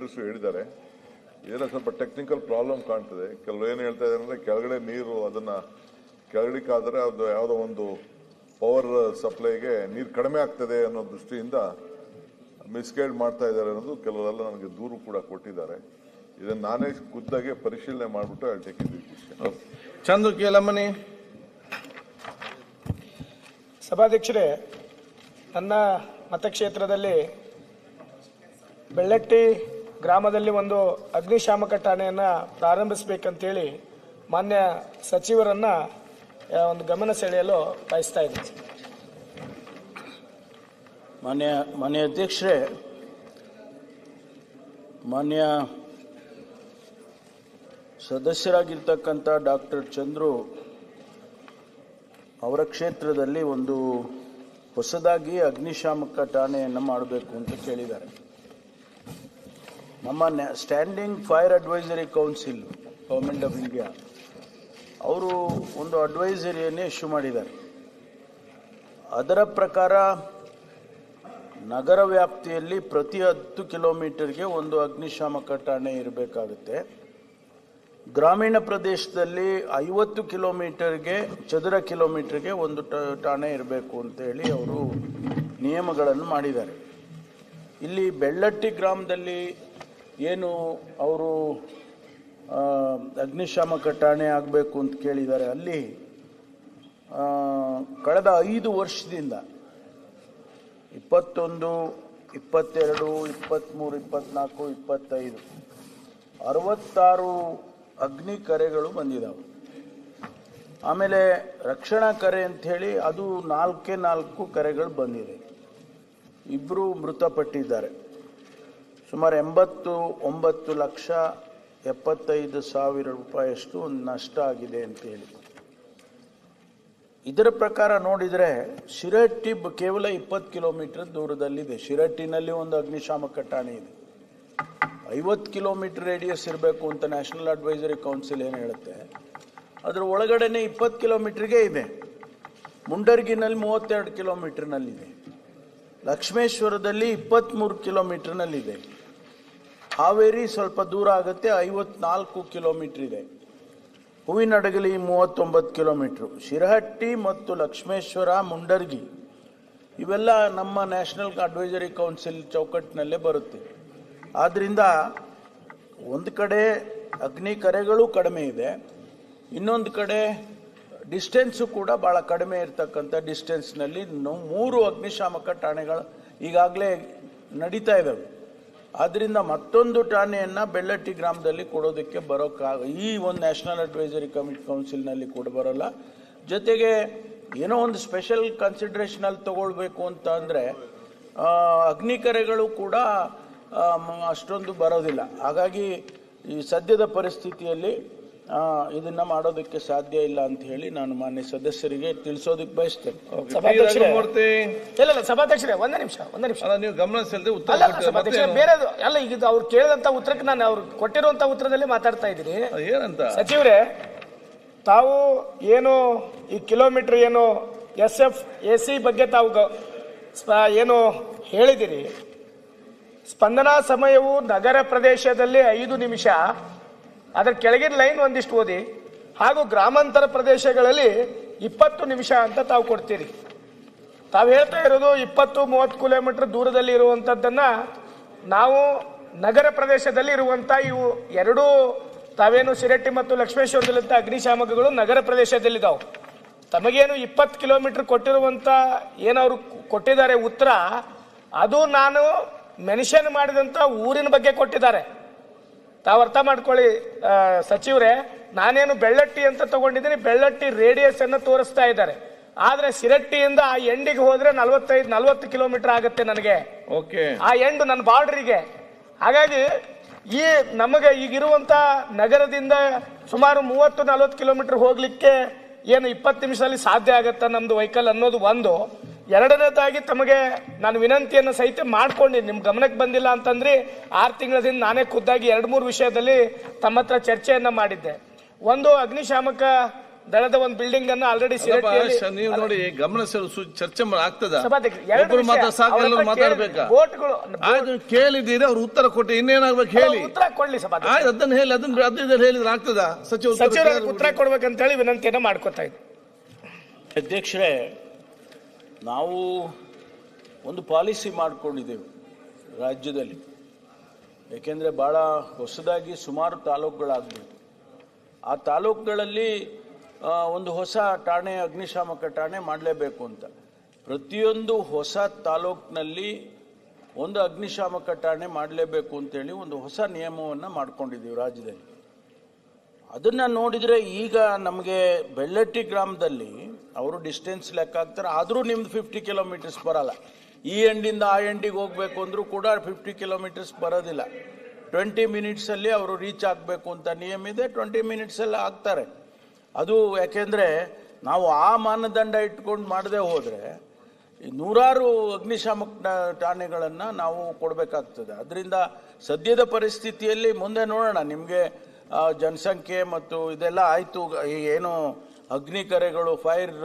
Ministers ಹೇಳಿದ್ದಾರೆ. ಏನೋ ಸ್ವಲ್ಪ ಟೆಕ್ನಿಕಲ್ ಪ್ರಾಬ್ಲಮ್ ಕಾಣ್ತದೆ. ಕೆಲವರು ಏನು ಹೇಳ್ತಾ ಇದ್ದಾರೆ ಅಂದರೆ ಕೆಳಗಡೆ ನೀರು ಅದನ್ನು ಕೆಳಗಡಿಕಾದರೆ ಅದು ಯಾವುದೋ ಒಂದು ಪವರ್ ಸಪ್ಲೈಗೆ ನೀರು ಕಡಿಮೆ ಆಗ್ತದೆ ಅನ್ನೋ ದೃಷ್ಟಿಯಿಂದ ಮಿಸ್ಗೈಡ್ ಮಾಡ್ತಾ ಇದ್ದಾರೆ ಅನ್ನೋದು ಕೆಲವರೆಲ್ಲ ನನಗೆ ದೂರು ಕೂಡ ಕೊಟ್ಟಿದ್ದಾರೆ. ಇದನ್ನು ನಾನೇ ಖುದ್ದಾಗಿ ಪರಿಶೀಲನೆ ಮಾಡಿಬಿಟ್ಟು ಹೇಳ್ತೇನೆ. ಚಂದು ಕೇಳಮ್ಮನಿ. ಸಭಾಧ್ಯಕ್ಷರೇ, ನನ್ನ ಮತಕ್ಷೇತ್ರದಲ್ಲಿ ಬೆಳ್ಳಟ್ಟಿ ಗ್ರಾಮದಲ್ಲಿ ಒಂದು ಅಗ್ನಿಶಾಮಕ ಠಾಣೆಯನ್ನು ಪ್ರಾರಂಭಿಸಬೇಕಂತೇಳಿ ಮಾನ್ಯ ಸಚಿವರನ್ನ ಒಂದು ಗಮನ ಸೆಳೆಯಲು ಬಯಸ್ತಾ ಇದ್ದೀನಿ. ಮಾನ್ಯ ಅಧ್ಯಕ್ಷರೇ, ಮಾನ್ಯ ಸದಸ್ಯರಾಗಿರ್ತಕ್ಕಂಥ ಡಾಕ್ಟರ್ ಚಂದ್ರು ಅವರ ಕ್ಷೇತ್ರದಲ್ಲಿ ಒಂದು ಹೊಸದಾಗಿ ಅಗ್ನಿಶಾಮಕ ಠಾಣೆಯನ್ನು ಮಾಡಬೇಕು ಅಂತ ಕೇಳಿದ್ದಾರೆ. ನಮ್ಮ standing fire advisory council government of India ಅವರು ಒಂದು ಅಡ್ವೈಸರಿಯನ್ನು ಇಶ್ಯೂ ಮಾಡಿದ್ದಾರೆ. ಅದರ ಪ್ರಕಾರ ನಗರ ವ್ಯಾಪ್ತಿಯಲ್ಲಿ ಪ್ರತಿ 10 ಕಿಲೋಮೀಟರ್ಗೆ ಒಂದು ಅಗ್ನಿಶಾಮಕ ಠಾಣೆ ಇರಬೇಕಾಗುತ್ತೆ. ಗ್ರಾಮೀಣ ಪ್ರದೇಶದಲ್ಲಿ 50 ಕಿಲೋಮೀಟರ್ಗೆ ಚದರ ಕಿಲೋಮೀಟರ್ಗೆ ಒಂದು ಠಾಣೆ ಇರಬೇಕು ಅಂತ ಹೇಳಿ ಅವರು ನಿಯಮಗಳನ್ನು ಮಾಡಿದ್ದಾರೆ. ಇಲ್ಲಿ ಬೆಳ್ಳಟ್ಟಿ ಗ್ರಾಮದಲ್ಲಿ ಏನು ಅವರು ಅಗ್ನಿಶಾಮಕ ಠಾಣೆ ಆಗಬೇಕು ಅಂತ ಕೇಳಿದ್ದಾರೆ. ಅಲ್ಲಿ ಕಳೆದ 5 ವರ್ಷದಿಂದ 21, 22, 23, 24, 25 66 ಅಗ್ನಿ ಕರೆಗಳು ಬಂದಿದ್ದಾವೆ. ಆಮೇಲೆ ರಕ್ಷಣಾ ಕರೆ ಅಂಥೇಳಿ ಅದು 4 ಕರೆಗಳು ಬಂದಿದೆ. 2 ಮೃತಪಟ್ಟಿದ್ದಾರೆ. ಸುಮಾರು 89,75,000 ರೂಪಾಯಿಯಷ್ಟು ನಷ್ಟ ಆಗಿದೆ ಅಂತೇಳಿ. ಇದರ ಪ್ರಕಾರ ನೋಡಿದರೆ ಶಿರಹಟ್ಟಿ ಕೇವಲ 20 ಕಿಲೋಮೀಟರ್ ದೂರದಲ್ಲಿದೆ. ಶಿರಹಟ್ಟಿನಲ್ಲಿ ಒಂದು ಅಗ್ನಿಶಾಮಕ ಠಾಣೆ ಇದೆ. 50 ಕಿಲೋಮೀಟರ್ ರೇಡಿಯಸ್ ಇರಬೇಕು ಅಂತ ನ್ಯಾಷನಲ್ ಅಡ್ವೈಸರಿ ಕೌನ್ಸಿಲ್ ಏನು ಹೇಳುತ್ತೆ. ಅದರ ಒಳಗಡೆನೆ 20 ಕಿಲೋಮೀಟರ್ಗೆ ಇದೆ. ಮುಂಡರ್ಗಿನಲ್ಲಿ 32 ಕಿಲೋಮೀಟರ್ನಲ್ಲಿದೆ. ಲಕ್ಷ್ಮೇಶ್ವರದಲ್ಲಿ 23 ಕಿಲೋಮೀಟರ್ನಲ್ಲಿದೆ. ಹಾವೇರಿ ಸ್ವಲ್ಪ ದೂರ ಆಗುತ್ತೆ, 54 ಕಿಲೋಮೀಟರ್ ಇದೆ. ಹೂವಿನಡಗಲಿ 39 ಕಿಲೋಮೀಟರ್. ಶಿರಹಟ್ಟಿ ಮತ್ತು ಲಕ್ಷ್ಮೇಶ್ವರ, ಮುಂಡರ್ಗಿ ಇವೆಲ್ಲ ನಮ್ಮ ನ್ಯಾಷನಲ್ ಅಡ್ವೈಸರಿ ಕೌನ್ಸಿಲ್ ಚೌಕಟ್ಟಿನಲ್ಲೇ ಬರುತ್ತೆ. ಆದ್ದರಿಂದ ಒಂದು ಕಡೆ ಅಗ್ನಿ ಕರೆಗಳು ಕಡಿಮೆ ಇದೆ, ಇನ್ನೊಂದು ಕಡೆ ಡಿಸ್ಟೆನ್ಸು ಕೂಡ ಭಾಳ ಕಡಿಮೆ ಇರತಕ್ಕಂಥ ಡಿಸ್ಟೆನ್ಸ್ನಲ್ಲಿ 3 ಅಗ್ನಿಶಾಮಕ ಠಾಣೆಗಳು ಈಗಾಗಲೇ ನಡೀತಾ ಇದ್ದಾವೆ. ಆದ್ದರಿಂದ ಮತ್ತೊಂದು ಠಾಣೆಯನ್ನು ಬೆಳ್ಳಟ್ಟಿ ಗ್ರಾಮದಲ್ಲಿ ಕೊಡೋದಕ್ಕೆ ಈ ಒಂದು ನ್ಯಾಷನಲ್ ಅಡ್ವೈಸರಿ ಕೌನ್ಸಿಲ್ನಲ್ಲಿ ಕೂಡ ಬರೋಲ್ಲ. ಜೊತೆಗೆ ಏನೋ ಒಂದು ಸ್ಪೆಷಲ್ ಕನ್ಸಿಡ್ರೇಷನಲ್ಲಿ ತಗೊಳ್ಬೇಕು ಅಂತ ಅಂದರೆ ಅಗ್ನಿ ಕರೆಗಳು ಕೂಡ ಅಷ್ಟೊಂದು ಬರೋದಿಲ್ಲ. ಹಾಗಾಗಿ ಈ ಸದ್ಯದ ಪರಿಸ್ಥಿತಿಯಲ್ಲಿ ಇದನ್ನ ಮಾಡೋದಕ್ಕೆ ಸಾಧ್ಯ ಇಲ್ಲ ಅಂತ ಹೇಳಿ ನಾನು ಮಾನ್ಯ ಸದಸ್ಯರಿಗೆ ತಿಳಿಸೋದಕ್ಕೆ ಬಯಸ್ತೇನೆ. ಸಭಾಧ್ಯಕ್ಷರೇ, ಒಂದೇ ನಿಮಿಷ ನೀವು ಗಮನ ಸೆಳೆದು ಉತ್ತರ ಬೇರೆ ಅಲ್ಲ. ಈಗ ಅವ್ರು ಕೇಳಿದಂತ ಉತ್ತರಕ್ಕೆ ನಾನು ಅವ್ರು ಕೊಟ್ಟಿರುವಂತ ಉತ್ತರದಲ್ಲಿ ಮಾತಾಡ್ತಾ ಇದ್ದೀನಿ. ಏನಂತ ಸಚಿವರೇ, ತಾವು ಏನು ಈ ಕಿಲೋಮೀಟರ್ ಏನು SFAC ಬಗ್ಗೆ ತಾವು ಏನು ಹೇಳಿದಿರಿ, ಸ್ಪಂದನಾ ಸಮಯವು ನಗರ ಪ್ರದೇಶದಲ್ಲಿ 5 ನಿಮಿಷ, ಅದರ ಕೆಳಗಿನ ಲೈನ್ ಒಂದಿಷ್ಟು ಓದಿ, ಹಾಗೂ ಗ್ರಾಮಾಂತರ ಪ್ರದೇಶಗಳಲ್ಲಿ 20 ನಿಮಿಷ ಅಂತ ತಾವು ಕೊಡ್ತೀರಿ. ತಾವು ಹೇಳ್ತಾ ಇರೋದು 20-30 ಕಿಲೋಮೀಟರ್ ದೂರದಲ್ಲಿ ಇರುವಂಥದ್ದನ್ನ ನಾವು ನಗರ ಪ್ರದೇಶದಲ್ಲಿ ಇರುವಂಥ ಇವು 2 ತಾವೇನು ಶಿರಹಟ್ಟಿ ಮತ್ತು ಲಕ್ಷ್ಮೇಶ್ವರದಲ್ಲಿದ್ದ ಅಗ್ನಿಶಾಮಕಗಳು ನಗರ ಪ್ರದೇಶದಲ್ಲಿದ್ದಾವೆ. ತಮಗೇನು 20 ಕಿಲೋಮೀಟರ್ ಕೊಟ್ಟಿರುವಂಥ ಏನವರು ಕೊಟ್ಟಿದ್ದಾರೆ ಉತ್ತರ, ಅದು ನಾನು ಮೆನ್ಷನ್ ಮಾಡಿದಂಥ ಊರಿನ ಬಗ್ಗೆ ಕೊಟ್ಟಿದ್ದಾರೆ. ತಾವು ಅರ್ಥ ಮಾಡ್ಕೊಳ್ಳಿ ಸಚಿವರೇ, ನಾನೇನು ಬೆಳ್ಳಟ್ಟಿ ಅಂತ ತಗೊಂಡಿದ್ದೀನಿ, ಬೆಳ್ಳಟ್ಟಿ ರೇಡಿಯಸ್ ಅನ್ನು ತೋರಿಸ್ತಾ ಇದ್ದಾರೆ. ಆದ್ರೆ ಶಿರಹಟ್ಟಿಯಿಂದ ಆ ಎಂಡಿಗೆ ಹೋದ್ರೆ 45-40 ಕಿಲೋಮೀಟರ್ ಆಗುತ್ತೆ ನನಗೆ. ಆ ಎಂಡ್ ನನ್ನ ಬಾರ್ಡರಿಗೆ. ಹಾಗಾಗಿ ಈ ನಮಗೆ ಈಗಿರುವಂತ ನಗರದಿಂದ ಸುಮಾರು 30-40 ಕಿಲೋಮೀಟರ್ ಹೋಗ್ಲಿಕ್ಕೆ ಏನು 20 ನಿಮಿಷದಲ್ಲಿ ಸಾಧ್ಯ ಆಗತ್ತ ನಮ್ದು ವೆಹಿಕಲ್ ಅನ್ನೋದು ಒಂದು. ಎರಡನೇದಾಗಿ ತಮಗೆ ನಾನು ವಿನಂತಿಯನ್ನು ಸಹಿತ ಮಾಡ್ಕೊಂಡಿದ್ದೀನಿ, ನಿಮ್ ಗಮನಕ್ಕೆ ಬಂದಿಲ್ಲ ಅಂತಂದ್ರೆ 6 ತಿಂಗಳಿಂದ ನಾನೇ ಖುದ್ದಾಗಿ 2-3 ವಿಷಯದಲ್ಲಿ ತಮ್ಮ ಹತ್ರ ಚರ್ಚೆಯನ್ನ ಮಾಡಿದ್ದೆ. ಒಂದು, ಅಗ್ನಿಶಾಮಕ ದಳದ ಒಂದು ಬಿಲ್ಡಿಂಗ್ ಅನ್ನು ಆಲ್ರೆಡಿ ನೀವು ನೋಡಿ ಗಮನ ಚರ್ಚೆ ಆಗ್ತದ ಒಬ್ಬರು ಮಾತ್ರ ಸಾಕು ಎಲ್ಲರೂ ಮಾತಾಡ್ಬೇಕಾ ಆಯ್ತು ಕೇಳಿದ್ದೀರಿ ಅವ್ರು ಉತ್ತರ ಕೊಟ್ಟು ಇನ್ನೇನಾಗ್ಬೇಕು ಹೇಳಿ ಉತ್ತರ ಕೊಡ್ಲಿ ಸಭಾಧ್ಯಕ್ಷ ಆಯ್ತು ಅದನ್ನ ಹೇಳಿ ಅದನ್ನ ಹೇಳಿದ್ರೆ ಆಗ್ತದ ಸಚಿವರು ಉತ್ತರ ಕೊಡ್ಬೇಕಂತ ಹೇಳಿ ವಿನಂತಿಯನ್ನ ಮಾಡ್ಕೊತಾ ಇದ್ದೆ. ಅಧ್ಯಕ್ಷರೇ, ನಾವು ಒಂದು ಪಾಲಿಸಿ ಮಾಡ್ಕೊಂಡಿದ್ದೇವೆ ರಾಜ್ಯದಲ್ಲಿ. ಏಕೆಂದರೆ ಭಾಳ ಹೊಸದಾಗಿ ಸುಮಾರು ತಾಲೂಕುಗಳಾಗಬೇಕು. ಆ ತಾಲೂಕುಗಳಲ್ಲಿ ಒಂದು ಹೊಸ ಠಾಣೆ, ಅಗ್ನಿಶಾಮಕ ಠಾಣೆ ಮಾಡಲೇಬೇಕು ಅಂತ. ಪ್ರತಿಯೊಂದು ಹೊಸ ತಾಲೂಕಿನಲ್ಲಿ ಒಂದು ಅಗ್ನಿಶಾಮಕ ಠಾಣೆ ಮಾಡಲೇಬೇಕು ಅಂತೇಳಿ ಒಂದು ಹೊಸ ನಿಯಮವನ್ನು ಮಾಡ್ಕೊಂಡಿದ್ದೀವಿ ರಾಜ್ಯದಲ್ಲಿ. ಅದನ್ನು ನೋಡಿದರೆ ಈಗ ನಮಗೆ ಬೆಳ್ಳಟ್ಟಿ ಗ್ರಾಮದಲ್ಲಿ ಅವರು ಡಿಸ್ಟೆನ್ಸ್ ಲೆಕ್ಕ ಹಾಕ್ತಾರೆ, ಆದರೂ ನಿಮ್ದು 50 ಕಿಲೋಮೀಟರ್ಸ್ ಬರಲ್ಲ. ಈ ಎಂಡಿಂದ ಆ ಎಂಡಿಗೆ ಹೋಗಬೇಕು ಅಂದರೂ ಕೂಡ 50 ಕಿಲೋಮೀಟರ್ಸ್ ಬರೋದಿಲ್ಲ. 20 ಮಿನಿಟ್ಸಲ್ಲಿ ಅವರು ರೀಚ್ ಆಗಬೇಕು ಅಂತ ನಿಯಮ ಇದೆ. 20 ಮಿನಿಟ್ಸಲ್ಲಿ ಆಗ್ತಾರೆ. ಅದು ಯಾಕೆಂದರೆ ನಾವು ಆ ಮಾನದಂಡ ಇಟ್ಕೊಂಡು ಮಾಡದೆ ಹೋದರೆ ನೂರಾರು ಅಗ್ನಿಶಾಮಕ ಠಾಣೆಗಳನ್ನು ನಾವು ಕೊಡಬೇಕಾಗ್ತದೆ. ಅದರಿಂದ ಸದ್ಯದ ಪರಿಸ್ಥಿತಿಯಲ್ಲಿ ಮುಂದೆ ನೋಡೋಣ. ನಿಮಗೆ ಜನಸಂಖ್ಯೆ ಮತ್ತು ಇದೆಲ್ಲ ಆಯಿತು, ಏನು ಅಗ್ನಿ ಕರೆಗಳು, ಫೈರ್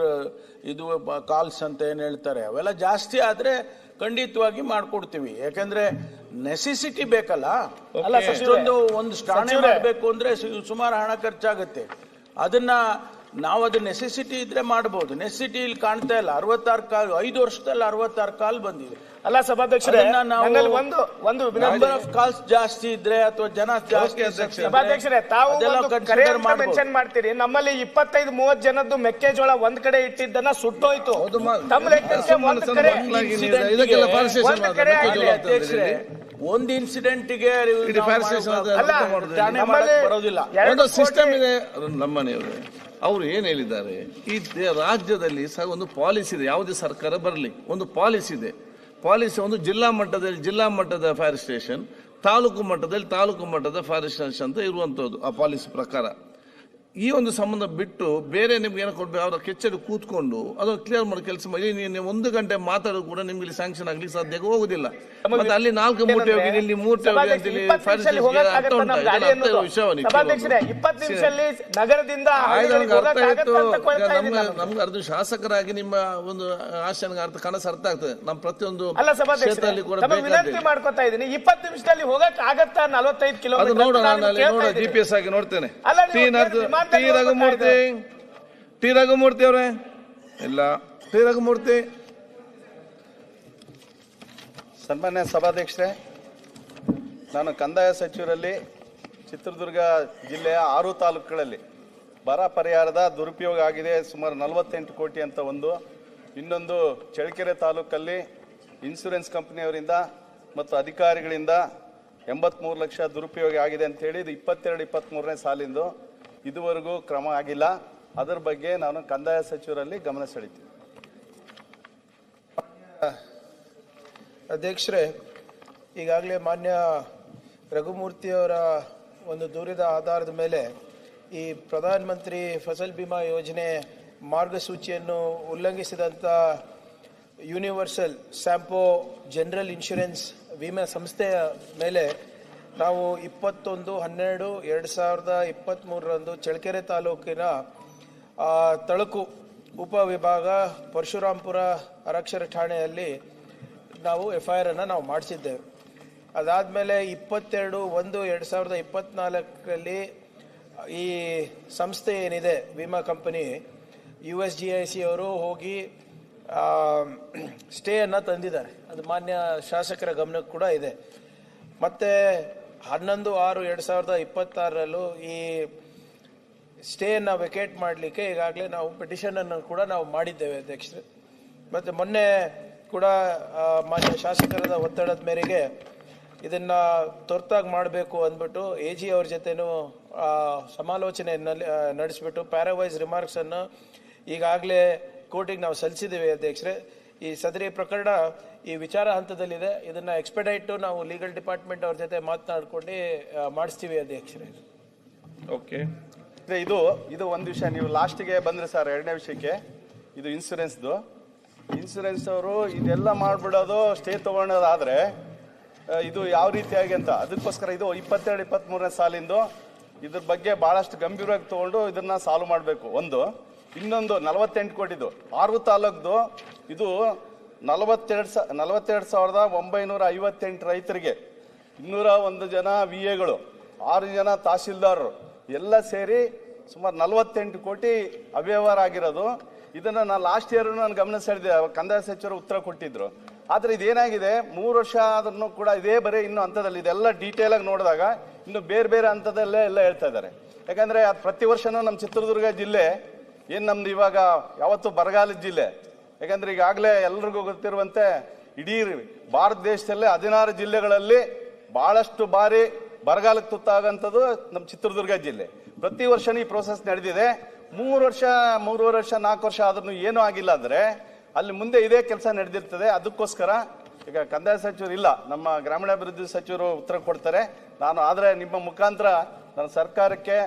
ಇದು ಕಾಲ್ಸ್ ಅಂತ ಏನು ಹೇಳ್ತಾರೆ, ಅವೆಲ್ಲ ಜಾಸ್ತಿ ಆದರೆ ಖಂಡಿತವಾಗಿ ಮಾಡಿಕೊಡ್ತೀವಿ. ಯಾಕೆಂದ್ರೆ ನೆಸೆಸಿಟಿ ಬೇಕಲ್ಲ. ಅಲ್ಲ, ಒಂದು ಠಾಣೆ ಮಾಡಬೇಕು ಅಂದ್ರೆ ಸುಮಾರು ಹಣ ಖರ್ಚಾಗುತ್ತೆ. ಅದನ್ನ ನಾವು ಅದು ನೆಸೆಸಿಟಿ ಇದ್ರೆ ಮಾಡಬಹುದು. ನೆಸೆಸಿಟಿ ಇಲ್ಲಿ ಕಾಣ್ತಾ ಇಲ್ಲ. 66 ಕಾಲ್ 5 ವರ್ಷದಲ್ಲಿ 66 ಕಾಲ್ ಬಂದಿದೆ. ಅಲ್ಲ ಸಭಾಧ್ಯಕ್ಷರೇ, ಒಂದು ನಂಬರ್ ಆಫ್ ಕಾಲ್ಸ್ ಜಾಸ್ತಿ ಇದ್ರೆ ಅಥವಾ ಜನ ಜಾಸ್ತಿ ಸಭಾಧ್ಯಕ್ಷರೇ ತಾವು ಮೆನ್ಷನ್ ಮಾಡ್ತೀರಿ. ನಮ್ಮಲ್ಲಿ 25-30 ಜನದ್ದು ಮೆಕ್ಕೆಜೋಳ ಒಂದ್ ಕಡೆ ಇಟ್ಟಿದ್ದನ್ನ ಸುಟ್ಟೋಯ್ತು. ತಮ್ಮ ಲೆಕ್ಕಕ್ಕೆ ಒಂದು ಇನ್ಸಿಡೆಂಟ್ಗೆ ಬರೋದಿಲ್ಲ. ಒಂದು ಸಿಸ್ಟಮ್ ಇದೆ ನಮ್ಮನೆಯವರು. ಅವರು ಏನ್ ಹೇಳಿದ್ದಾರೆ, ಈ ರಾಜ್ಯದಲ್ಲಿ ಒಂದು ಪಾಲಿಸಿ ಇದೆ. ಯಾವುದೇ ಸರ್ಕಾರ ಬರಲಿ, ಒಂದು ಪಾಲಿಸಿ ಇದೆ. ಪಾಲಿಸಿ ಒಂದು ಜಿಲ್ಲಾ ಮಟ್ಟದ ಫೈರ್ ಸ್ಟೇಷನ್, ತಾಲೂಕು ಮಟ್ಟದ ಫೈರ್ ಸ್ಟೇಷನ್ ಅಂತ ಇರುವಂತದ್ದು ಆ ಪಾಲಿಸಿ ಪ್ರಕಾರ. ಈ ಒಂದು ಸಂಬಂಧ ಬಿಟ್ಟು ಬೇರೆ ನಿಮ್ಗೆ ಏನೋ ಕೊಡ್ಬೇಕು, ಅವರ ಕೆಚ್ಚಡಿ ಕೂತ್ಕೊಂಡು ಅದನ್ನು ಕ್ಲಿಯರ್ ಮಾಡಿ ಕೆಲಸ ಮಾಡಿ. ನೀವು 1 ಗಂಟೆ ಮಾತಾಡೋದು ಕೂಡ ನಿಮ್ಗೆ ಇಲ್ಲಿ ಸ್ಯಾಂಕ್ಷನ್ ಆಗ್ಲಿಕ್ಕೆ ಸಾಧ್ಯ ಹೋಗುದಿಲ್ಲ. ಮತ್ತೆ ಅಲ್ಲಿ 4 ಮೂಟೆ ಹೋಗಿ, ಇಲ್ಲಿ 3 ಮೂಟೆ ಹೋಗಿ ಅಂತೇಳಿ ನಮ್ಗೆ ಅರ್ಧ ಶಾಸಕರಾಗಿ ನಿಮ್ಮ ಒಂದು ಆಶಯ ಕನಸು ಅರ್ಥ ಆಗ್ತದೆ. ನಮ್ಮ ಪ್ರತಿಯೊಂದು ಕ್ಷೇತ್ರದಲ್ಲಿ ಕೂಡ ಮಾಡ್ಕೊತಾ ಇದ್ದೀನಿ. 20 ನಿಮಿಷದಲ್ಲಿ ಹೋಗಕ್ ಆಗತ್ತಾ? 45 ಕಿಲೋಮೀಟರ್ ನೋಡೋಣ, GPS ಆಗಿ ನೋಡ್ತೇನೆ. ಟಿ ರಘುಮೂರ್ತಿ ಅವರೇ, ಇಲ್ಲ ಟಿ ರಘುಮೂರ್ತಿ. ಸನ್ಮಾನ್ಯ ಸಭಾಧ್ಯಕ್ಷರೇ, ನಾನು ಕಂದಾಯ ಸಚಿವರಲ್ಲಿ ಚಿತ್ರದುರ್ಗ ಜಿಲ್ಲೆಯ 6 ತಾಲೂಕುಗಳಲ್ಲಿ ಬರ ಪರಿಹಾರದ ದುರುಪಯೋಗ ಆಗಿದೆ ಸುಮಾರು 48 ಕೋಟಿ ಅಂತ ಒಂದು. ಇನ್ನೊಂದು ಚಳ್ಳಕೆರೆ ತಾಲೂಕಲ್ಲಿ ಇನ್ಶೂರೆನ್ಸ್ ಕಂಪನಿಯವರಿಂದ ಮತ್ತು ಅಧಿಕಾರಿಗಳಿಂದ 83 ಲಕ್ಷ ದುರುಪಯೋಗ ಆಗಿದೆ ಅಂತ ಹೇಳಿ ಇದು 22-23ನೇ ಸಾಲಿಂದು. ಇದುವರೆಗೂ ಕ್ರಮ ಆಗಿಲ್ಲ. ಅದರ ಬಗ್ಗೆ ನಾನು ಕಂದಾಯ ಸಚಿವರಲ್ಲಿ ಗಮನ ಸೆಳೀತೀನಿ. ಅಧ್ಯಕ್ಷರೇ, ಈಗಾಗಲೇ ಮಾನ್ಯ ರಘುಮೂರ್ತಿಯವರ ಒಂದು ದೂರಿದ ಆಧಾರದ ಮೇಲೆ ಈ ಪ್ರಧಾನ ಮಂತ್ರಿ ಫಸಲ್ ಬಿಮಾ ಯೋಜನೆ ಮಾರ್ಗಸೂಚಿಯನ್ನು ಉಲ್ಲಂಘಿಸಿದಂಥ ಯೂನಿವರ್ಸಲ್ ಸ್ಯಾಂಪೋ ಜನರಲ್ ಇನ್ಶೂರೆನ್ಸ್ ವಿಮಾ ಸಂಸ್ಥೆಯ ಮೇಲೆ ನಾವು 21/12/2023 ಚಳ್ಳಕೆರೆ ತಾಲೂಕಿನ ತಳಕು ಉಪವಿಭಾಗ ಪರಶುರಾಂಪುರ ಆರಕ್ಷಕ ಠಾಣೆಯಲ್ಲಿ ನಾವು FIR ಅನ್ನು ನಾವು ಮಾಡಿಸಿದ್ದೇವೆ. ಅದಾದಮೇಲೆ 22/1/2024 ಈ ಸಂಸ್ಥೆ ಏನಿದೆ ವಿಮಾ ಕಂಪನಿ USGIC ಅವರು ಹೋಗಿ ಸ್ಟೇಯನ್ನು ತಂದಿದ್ದಾರೆ. ಅದು ಮಾನ್ಯ ಶಾಸಕರ ಗಮನಕ್ಕೆ ಕೂಡ ಇದೆ. ಮತ್ತು 11/6/2026 ಈ ಸ್ಟೇಯನ್ನು ವೆಕೇಟ್ ಮಾಡಲಿಕ್ಕೆ ಈಗಾಗಲೇ ನಾವು ಪಿಟಿಷನನ್ನು ಕೂಡ ನಾವು ಮಾಡಿದ್ದೇವೆ ಅಧ್ಯಕ್ಷರೇ. ಮತ್ತು ಮೊನ್ನೆ ಕೂಡ ಮಾನ್ಯ ಶಾಸಕರ ಒತ್ತಡದ ಮೇರೆಗೆ ಇದನ್ನು ತುರ್ತಾಗಿ ಮಾಡಬೇಕು ಅಂದ್ಬಿಟ್ಟು AG ಅವ್ರ ಜೊತೆನೂ ಸಮಾಲೋಚನೆಯಲ್ಲಿ ನಡೆಸಿಬಿಟ್ಟು ಪ್ಯಾರಾವೈಸ್ ರಿಮಾರ್ಕ್ಸನ್ನು ಈಗಾಗಲೇ ಕೋರ್ಟಿಗೆ ನಾವು ಸಲ್ಲಿಸಿದ್ದೇವೆ ಅಧ್ಯಕ್ಷರೇ. ಈ ಸದರಿ ಪ್ರಕರಣ ಈ ವಿಚಾರ ಹಂತದಲ್ಲಿದೆ. ಇದನ್ನು ಎಕ್ಸ್ಪೆಡೈಟು ನಾವು ಲೀಗಲ್ ಡಿಪಾರ್ಟ್ಮೆಂಟ್ ಅವ್ರ ಜೊತೆ ಮಾತನಾಡ್ಕೊಂಡು ಮಾಡಿಸ್ತೀವಿ ಅಧ್ಯಕ್ಷರೇ. ಓಕೆ, ಇದು ಒಂದು ವಿಷಯ. ನೀವು ಲಾಸ್ಟಿಗೆ ಬಂದರೆ ಸರ್, 2ನೇ ವಿಷಯಕ್ಕೆ, ಇದು ಇನ್ಸೂರೆನ್ಸ್ದು. ಇನ್ಸೂರೆನ್ಸ್ ಅವರು ಇದೆಲ್ಲ ಮಾಡಿಬಿಡೋದು, ಸ್ಟೇ ತೊಗೊಳೋದಾದರೆ ಇದು ಯಾವ ರೀತಿಯಾಗಿ ಅಂತ ಅದಕ್ಕೋಸ್ಕರ ಇದು 22-23ನೇ ಸಾಲಿಂದು ಇದ್ರ ಬಗ್ಗೆ ಬಹಳಷ್ಟು ಗಂಭೀರವಾಗಿ ತಗೊಂಡು ಇದನ್ನ ಸಾಲ್ವ್ ಮಾಡಬೇಕು. ಇನ್ನೊಂದು 48 ಕೋಟಿದು 6 ತಾಲೂಕ್ದು ಇದು 42,958 ರೈತರಿಗೆ, 201 ಜನ VAಗಳು, 6 ಜನ ತಹಸೀಲ್ದಾರರು ಎಲ್ಲ ಸೇರಿ ಸುಮಾರು 48 ಕೋಟಿ ಅವ್ಯವಹಾರ ಆಗಿರೋದು. ಇದನ್ನ ನಾನು ಲಾಸ್ಟ್ ಇಯರ್ ನಾನು ಗಮನ ಸೆಳೆದೆ, ಕಂದಾಯ ಸಚಿವರು ಉತ್ತರ ಕೊಟ್ಟಿದ್ರು. ಆದ್ರೆ ಇದೇನಾಗಿದೆ, 3 ವರ್ಷ ಆದ್ರೂ ಕೂಡ ಇದೇ ಬರೀ ಇನ್ನೂ ಹಂತದಲ್ಲಿ, ಇದೆಲ್ಲ ಡೀಟೇಲ್ ಆಗಿ ನೋಡಿದಾಗ ಇನ್ನು ಬೇರೆ ಬೇರೆ ಹಂತದಲ್ಲೇ ಎಲ್ಲ ಹೇಳ್ತಾ ಇದ್ದಾರೆ. ಯಾಕಂದ್ರೆ ಪ್ರತಿ ವರ್ಷನೂ ನಮ್ಮ ಚಿತ್ರದುರ್ಗ ಜಿಲ್ಲೆ ಏನ್ ನಮ್ದು ಇವಾಗ ಯಾವತ್ತು ಬರಗಾಲದ ಜಿಲ್ಲೆ. ಯಾಕಂದ್ರೆ ಈಗಾಗಲೇ ಎಲ್ರಿಗೂ ಗೊತ್ತಿರುವಂತೆ ಇಡೀ ಭಾರತ ದೇಶದಲ್ಲೇ 16 ಜಿಲ್ಲೆಗಳಲ್ಲಿ ಬಹಳಷ್ಟು ಬಾರಿ ಬರಗಾಲಕ್ಕೆ ತುತ್ತಾಗಂಥದ್ದು ನಮ್ಮ ಚಿತ್ರದುರ್ಗ ಜಿಲ್ಲೆ. ಪ್ರತಿ ವರ್ಷನೂ ಈ ಪ್ರೋಸೆಸ್ ನಡೆದಿದೆ. 3 ವರ್ಷ 3.5 ವರ್ಷ 4 ವರ್ಷ ಆದ್ರೂ ಏನೂ ಆಗಿಲ್ಲ ಅಂದ್ರೆ ಅಲ್ಲಿ ಮುಂದೆ ಇದೇ ಕೆಲಸ ನಡೆದಿರ್ತದೆ. ಅದಕ್ಕೋಸ್ಕರ ಈಗ ಕಂದಾಯ ಸಚಿವರು ಇಲ್ಲ, ನಮ್ಮ ಗ್ರಾಮೀಣಾಭಿವೃದ್ಧಿ ಸಚಿವರು ಉತ್ತರ ಕೊಡ್ತಾರೆ. ಆದ್ರೆ ನಿಮ್ಮ ಮುಖಾಂತರ ನನ್ನ ಸರ್ಕಾರಕ್ಕೆ,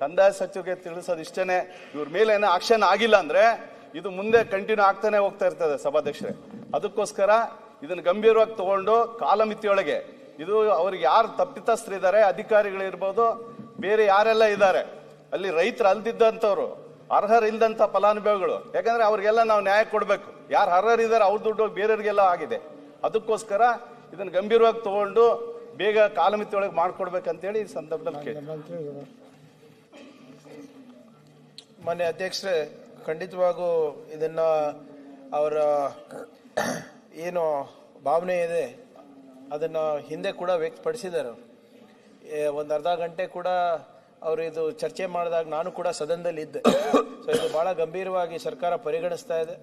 ಕಂದಾಯ ಸಚಿವರಿಗೆ ತಿಳಿಸೋದು ಇಷ್ಟೇನೆ, ಇವ್ರ ಮೇಲೆ ಏನೋ ಆಕ್ಷನ್ ಆಗಿಲ್ಲ ಅಂದ್ರೆ ಇದು ಮುಂದೆ ಕಂಟಿನ್ಯೂ ಆಗ್ತಾನೆ ಹೋಗ್ತಾ ಇರ್ತದೆ ಸಭಾಧ್ಯಕ್ಷರೇ. ಅದಕ್ಕೋಸ್ಕರ ಇದನ್ನ ಗಂಭೀರವಾಗಿ ತಗೊಂಡು ಕಾಲಮಿತಿಯೊಳಗೆ ಇದು ಅವ್ರಿಗೆ ಯಾರು ತಪ್ಪಿತಸ್ಥರಿದ್ದಾರೆ, ಅಧಿಕಾರಿಗಳಿರ್ಬೋದು, ಬೇರೆ ಯಾರೆಲ್ಲ ಇದ್ದಾರೆ, ಅಲ್ಲಿ ರೈತರು ಅಲ್ದಿದ್ದಂಥವ್ರು, ಅರ್ಹರಿಲ್ದಂಥ ಫಲಾನುಭವಿಗಳು, ಯಾಕಂದ್ರೆ ಅವ್ರಿಗೆಲ್ಲ ನಾವು ನ್ಯಾಯ ಕೊಡಬೇಕು. ಯಾರು ಅರ್ಹರಿದ್ದಾರೆ ಅವ್ರ ದುಡ್ಡು ಬೇರೆಯವ್ರಿಗೆಲ್ಲ ಆಗಿದೆ. ಅದಕ್ಕೋಸ್ಕರ ಇದನ್ನ ಗಂಭೀರವಾಗಿ ತಗೊಂಡು ಬೇಗ ಕಾಲಮಿತಿಯೊಳಗೆ ಮಾಡ್ಕೊಡ್ಬೇಕಂತೇಳಿ ಈ ಸಂದರ್ಭದಲ್ಲಿ ಕೇಳಿ. ಮಾನ್ಯ ಅಧ್ಯಕ್ಷರೇ, ಖಂಡಿತವಾಗೂ ಇದನ್ನ ಅವರ ಏನು ಭಾವನೆ ಇದೆ ಅದನ್ನ ಹಿಂದೆ ಕೂಡ ವ್ಯಕ್ತಪಡಿಸಿದ್ದಾರೆ. ಒಂದು ಅರ್ಧ ಗಂಟೆ ಕೂಡ ಅವರು ಇದು ಚರ್ಚೆ ಮಾಡಿದಾಗ ನಾನು ಕೂಡ ಸದನದಲ್ಲಿ ಇದ್ದೆ. ಸೊ ಇದು ಬಹಳ ಗಂಭೀರವಾಗಿ ಸರ್ಕಾರ ಪರಿಗಣಿಸ್ತಾ ಇದೆ.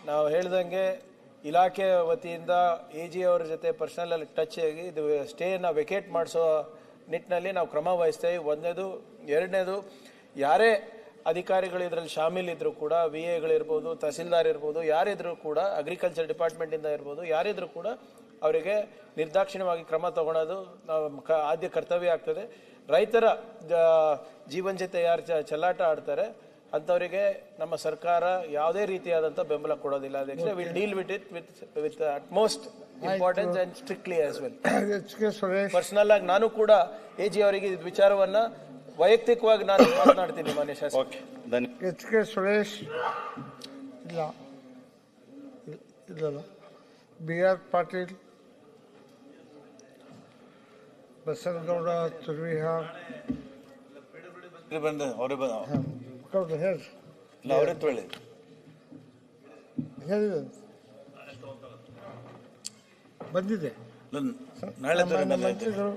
ನಾವು ಹೇಳ್ದಂಗೆ ಇಲಾಖೆ ವತಿಯಿಂದ AG ಅವರ ಜೊತೆ ಪರ್ಸನಲ್ ಅಲ್ಲಿ ಟಚ್ ಆಗಿ ಇದು ಸ್ಟೇನ ವೆಕೇಟ್ ಮಾಡಿಸೋ ನಿಟ್ಟಿನಲ್ಲಿ ನಾವು ಕ್ರಮ ವಹಿಸ್ತೇವೆ. ಒಂದನೇದು. ಎರಡನೇದು, ಯಾರೇ ಅಧಿಕಾರಿಗಳು ಇದರಲ್ಲಿ ಶಾಮೀಲಿದ್ರು ಕೂಡ, VAಗಳಿರ್ಬೋದು, ತಹಸೀಲ್ದಾರ್ ಇರ್ಬೋದು, ಯಾರಿದ್ರು ಕೂಡ, ಅಗ್ರಿಕಲ್ಚರ್ ಡಿಪಾರ್ಟ್ಮೆಂಟಿಂದ ಇರ್ಬೋದು, ಯಾರಿದ್ರು ಕೂಡ ಅವರಿಗೆ ನಿರ್ದಾಕ್ಷಿಣ್ಯವಾಗಿ ಕ್ರಮ ತಗೊಳ್ಳೋದು ನಾವು ಆದ್ಯ ಕರ್ತವ್ಯ ಆಗ್ತದೆ. ರೈತರ ಜೀವನ ಜೊತೆ ಯಾರು ಚೆಲ್ಲಾಟ ಆಡ್ತಾರೆ ಅಂಥವರಿಗೆ ನಮ್ಮ ಸರ್ಕಾರ ಯಾವುದೇ ರೀತಿಯಾದಂಥ ಬೆಂಬಲ ಕೊಡೋದಿಲ್ಲ. ಅಧ್ಯಕ್ಷ, will deal with it with utmost importance and strictly as well. Personal ಆಗಿ ನಾನು ಕೂಡ AG ಅವರಿಗೆ ಈ ವಿಚಾರವನ್ನ ವೈಯಕ್ತಿಕವಾಗಿ ನಾನು ಮಾತನಾಡ್ತೀನಿ. ಮಾನ್ಯ ಶಾಸಕ HK ಸುರೇಶ್ ಇಲ್ಲ, BR ಪಾಟೀಲ್, ಬಸನಗೌಡ ತುರ್ವಿಹಾರ್, ಬಂದಿದೆ ನಾಳೆ ಮಂತ್ರಿಗಳು